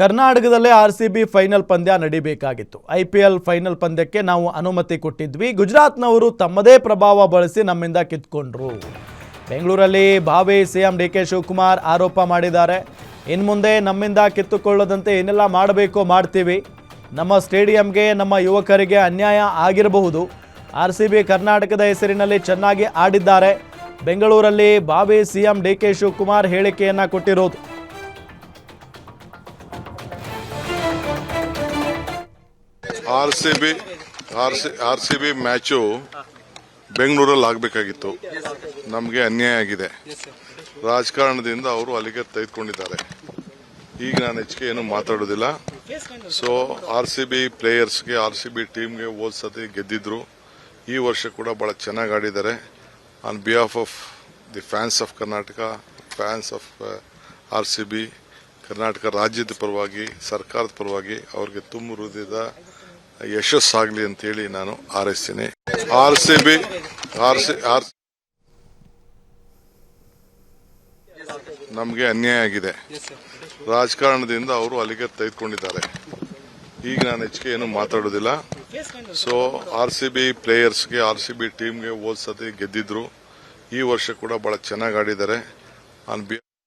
ಕರ್ನಾಟಕದಲ್ಲೇ RCB final ಪಂದ್ಯ ನಡೀಬೇಕಾಗಿತ್ತು. IPL final ಪಂದ್ಯಕ್ಕೆ ನಾವು ಅನುಮತಿ ಕೊಟ್ಟಿದ್ವಿ. ಗುಜರಾತ್ನವರು ತಮ್ಮದೇ ಪ್ರಭಾವ ಬಳಸಿ ನಮ್ಮಿಂದ ಕಿತ್ಕೊಂಡ್ರು. ಬೆಂಗಳೂರಲ್ಲಿ ಭಾವಿ ಸಿಎಂ ಡಿಕೆ ಶಿವಕುಮಾರ್ ಆರೋಪ ಮಾಡಿದ್ದಾರೆ. ಇನ್ನು ಮುಂದೆ ನಮ್ಮಿಂದ ಕಿತ್ತುಕೊಳ್ಳದಂತೆ ಏನೆಲ್ಲ ಮಾಡಬೇಕೋ ಮಾಡ್ತೀವಿ. ನಮ್ಮ ಸ್ಟೇಡಿಯಂಗೆ ನಮ್ಮ ಯುವಕರಿಗೆ ಅನ್ಯಾಯ ಆಗಿರಬಹುದು. ಆರ್ಸಿಬಿ ಕರ್ನಾಟಕದ ಹೆಸರಿನಲ್ಲಿ ಚೆನ್ನಾಗಿ ಆಡಿದ್ದಾರೆ. ಬೆಂಗಳೂರಲ್ಲಿ ಭಾವಿ ಸಿಎಂ ಡಿಕೆ ಶಿವಕುಮಾರ್ ಹೇಳಿಕೆಯನ್ನ ಕೊಟ್ಟಿರೋದು. ಆರ್ಸಿಬಿ ಮ್ಯಾಚು ಬೆಂಗಳೂರಲ್ಲಿ ಆಗಬೇಕಾಗಿತ್ತು. ನಮಗೆ ಅನ್ಯಾಯ ಆಗಿದೆ. ರಾಜಕಾರಣದಿಂದ ಅವರು ಅಲ್ಲಿಗೆ ತೆಗೆದುಕೊಂಡಿದ್ದಾರೆ. ಈಗ ನಾನು ಹೆಚ್ಚಿಗೆ ಏನು ಮಾತಾಡೋದಿಲ್ಲ. ಸೊ ಆರ್ಸಿಬಿ ಪ್ಲೇಯರ್ಸ್ಗೆ, ಆರ್ಸಿಬಿ ಟೀಮ್ಗೆ ಹೋದ ಸತಿ ಗೆದ್ದಿದ್ರು. ಈ ವರ್ಷ ಕೂಡ ಬಹಳ ಚೆನ್ನಾಗಿ ಆಡಿದ್ದಾರೆ. On behalf of the fans of Karnataka, fans of RCB, Karnataka ರಾಜ್ಯದ ಪರವಾಗಿ, ಸರ್ಕಾರದ ಪರವಾಗಿ ಅವರಿಗೆ ತುಂಬ ಹೃದಯದ ಯಶಸ್ಸಾಗಲಿ ಅಂತೇಳಿ ನಾನು ಹಾರೈಸ್ತೀನಿ. ನಮಗೆ ಅನ್ಯಾಯ ಆಗಿದೆ. ರಾಜಕಾರಣದಿಂದ ಅವರು ಅಲ್ಲಿಗೆ ತೆಗೆದುಕೊಂಡಿದ್ದಾರೆ. ಈಗ ನಾನು ಹೆಚ್ಚಿಗೆ ಏನು ಮಾತಾಡೋದಿಲ್ಲ. ಸೊ ಆರ್ಸಿಬಿ ಪ್ಲೇಯರ್ಸ್ಗೆ, ಆರ್ಸಿಬಿ ಟೀಮ್ಗೆ ಹೋದ ಸತಿ ಗೆದ್ದಿದ್ರು. ಈ ವರ್ಷ ಕೂಡ ಬಹಳ ಚೆನ್ನಾಗಿ ಆಡಿದ್ದಾರೆ. ಆನ್